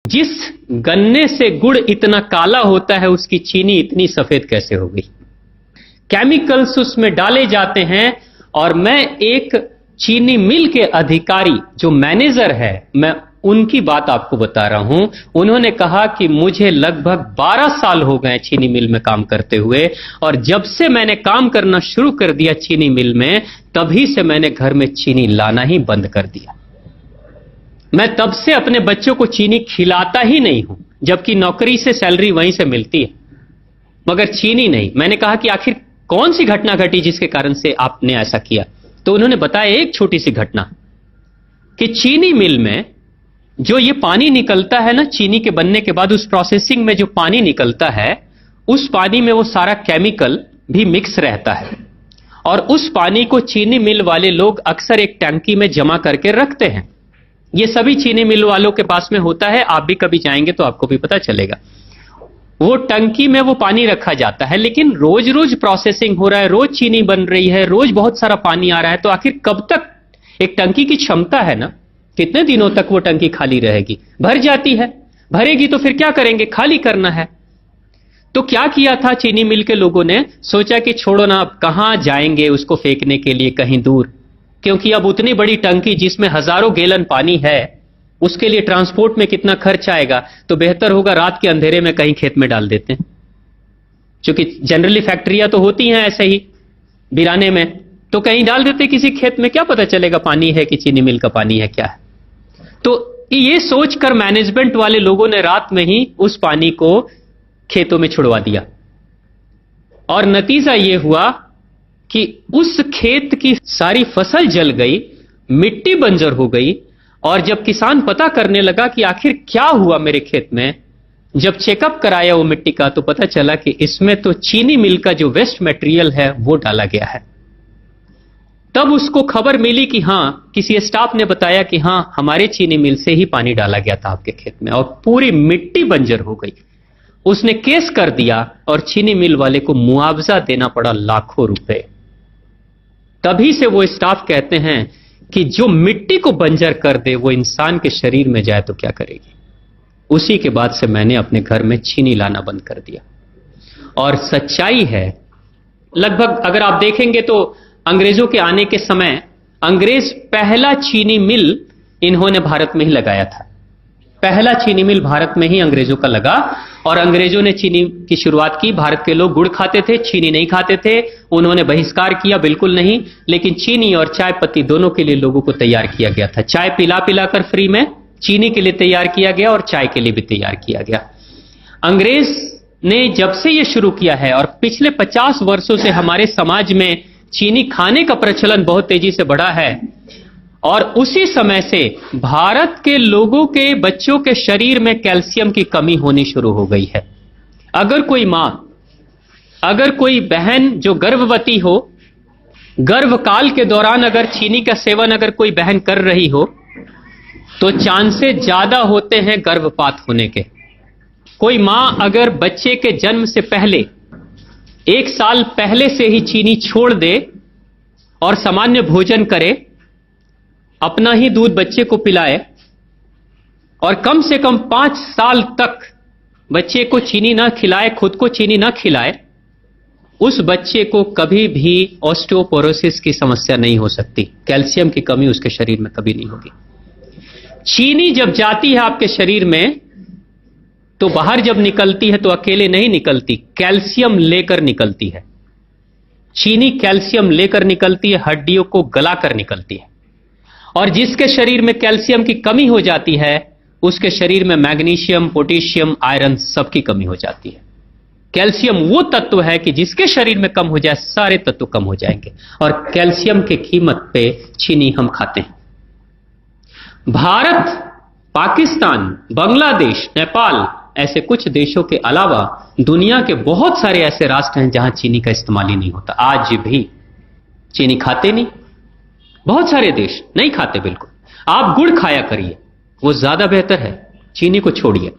जिस गन्ने से गुड़ इतना काला होता है उसकी चीनी इतनी सफेद कैसे हो गई। केमिकल्स उसमें डाले जाते हैं। और मैं एक चीनी मिल के अधिकारी जो मैनेजर है, मैं उनकी बात आपको बता रहा हूं। उन्होंने कहा कि मुझे लगभग 12 साल हो गए चीनी मिल में काम करते हुए, और जब से मैंने काम करना शुरू कर दिया चीनी मिल में, तभी से मैंने घर में चीनी लाना ही बंद कर दिया। मैं तब से अपने बच्चों को चीनी खिलाता ही नहीं हूं, जबकि नौकरी से सैलरी वहीं से मिलती है, मगर चीनी नहीं। मैंने कहा कि आखिर कौन सी घटना घटी जिसके कारण से आपने ऐसा किया। तो उन्होंने बताया एक छोटी सी घटना कि चीनी मिल में जो ये पानी निकलता है ना, चीनी के बनने के बाद उस प्रोसेसिंग में जो पानी निकलता है, उस पानी में वो सारा केमिकल भी मिक्स रहता है, और उस पानी को चीनी मिल वाले लोग अक्सर एक टंकी में जमा करके रखते हैं। ये सभी चीनी मिल वालों के पास में होता है, आप भी कभी जाएंगे तो आपको भी पता चलेगा। वो टंकी में वो पानी रखा जाता है, लेकिन रोज रोज प्रोसेसिंग हो रहा है, रोज चीनी बन रही है, रोज बहुत सारा पानी आ रहा है, तो आखिर कब तक एक टंकी की क्षमता है ना, कितने दिनों तक वो टंकी खाली रहेगी। भर जाती है, भरेगी तो फिर क्या करेंगे, खाली करना है। तो क्या किया था चीनी मिल के लोगों ने, सोचा कि छोड़ो ना, अब कहां जाएंगे उसको फेंकने के लिए कहीं दूर, क्योंकि अब उतनी बड़ी टंकी जिसमें हजारों गैलन पानी है, उसके लिए ट्रांसपोर्ट में कितना खर्च आएगा, तो बेहतर होगा रात के अंधेरे में कहीं खेत में डाल देते हैं। क्योंकि जनरली फैक्ट्रियां तो होती हैं ऐसे ही बिराने में, तो कहीं डाल देते किसी खेत में, क्या पता चलेगा पानी है कि चीनी मिल का पानी है क्या है। तो ये सोचकर मैनेजमेंट वाले लोगों ने रात में ही उस पानी को खेतों में छुड़वा दिया, और नतीजा ये हुआ कि उस खेत की सारी फसल जल गई, मिट्टी बंजर हो गई। और जब किसान पता करने लगा कि आखिर क्या हुआ मेरे खेत में, जब चेकअप कराया वो मिट्टी का, तो पता चला कि इसमें तो चीनी मिल का जो वेस्ट मटेरियल है वो डाला गया है। तब उसको खबर मिली कि हां, किसी स्टाफ ने बताया कि हां, हमारे चीनी मिल से ही पानी डाला गया था आपके खेत में, और पूरी मिट्टी बंजर हो गई। उसने केस कर दिया और चीनी मिल वाले को मुआवजा देना पड़ा लाखों रुपए। तभी से वो स्टाफ कहते हैं कि जो मिट्टी को बंजर कर दे वो इंसान के शरीर में जाए तो क्या करेगी। उसी के बाद से मैंने अपने घर में चीनी लाना बंद कर दिया। और सच्चाई है, लगभग अगर आप देखेंगे तो अंग्रेजों के आने के समय अंग्रेज पहला चीनी मिल इन्होंने भारत में ही लगाया था। पहला चीनी मिल भारत में ही अंग्रेजों का लगा, और अंग्रेजों ने चीनी की शुरुआत की। भारत के लोग गुड़ खाते थे, चीनी नहीं खाते थे। उन्होंने बहिष्कार किया, बिल्कुल नहीं, लेकिन चीनी और चाय पत्ती दोनों के लिए लोगों को तैयार किया गया था। चाय पिला पिलाकर फ्री में, चीनी के लिए तैयार किया गया और चाय के लिए भी तैयार किया गया। अंग्रेज ने जब से यह शुरू किया है, और पिछले 50 वर्षों से हमारे समाज में चीनी खाने का प्रचलन बहुत तेजी से बढ़ा है, और उसी समय से भारत के लोगों के बच्चों के शरीर में कैल्शियम की कमी होनी शुरू हो गई है। अगर कोई मां, अगर कोई बहन जो गर्भवती हो, गर्भकाल के दौरान अगर चीनी का सेवन अगर कोई बहन कर रही हो, तो चांसेस ज्यादा होते हैं गर्भपात होने के। कोई मां अगर बच्चे के जन्म से पहले 1 साल पहले से ही चीनी छोड़ दे और सामान्य भोजन करे, अपना ही दूध बच्चे को पिलाए, और कम से कम 5 साल तक बच्चे को चीनी ना खिलाए, खुद को चीनी ना खिलाए, उस बच्चे को कभी भी ऑस्टियोपोरोसिस की समस्या नहीं हो सकती। कैल्शियम की कमी उसके शरीर में कभी नहीं होगी। चीनी जब जाती है आपके शरीर में, तो बाहर जब निकलती है तो अकेले नहीं निकलती, कैल्शियम लेकर निकलती है। चीनी कैल्शियम लेकर निकलती है, हड्डियों को गलाकर निकलती है। और जिसके शरीर में कैल्शियम की कमी हो जाती है, उसके शरीर में मैग्नीशियम, पोटेशियम, आयरन सबकी कमी हो जाती है। कैल्शियम वो तत्व है कि जिसके शरीर में कम हो जाए, सारे तत्व कम हो जाएंगे, और कैल्शियम की कीमत पे चीनी हम खाते हैं। भारत, पाकिस्तान, बांग्लादेश, नेपाल, ऐसे कुछ देशों के अलावा दुनिया के बहुत सारे ऐसे राष्ट्र हैं जहां चीनी का इस्तेमाल ही नहीं होता। आज भी चीनी खाते नहीं, बहुत सारे देश नहीं खाते बिल्कुल। आप गुड़ खाया करिए, वो ज्यादा बेहतर है, चीनी को छोड़िए।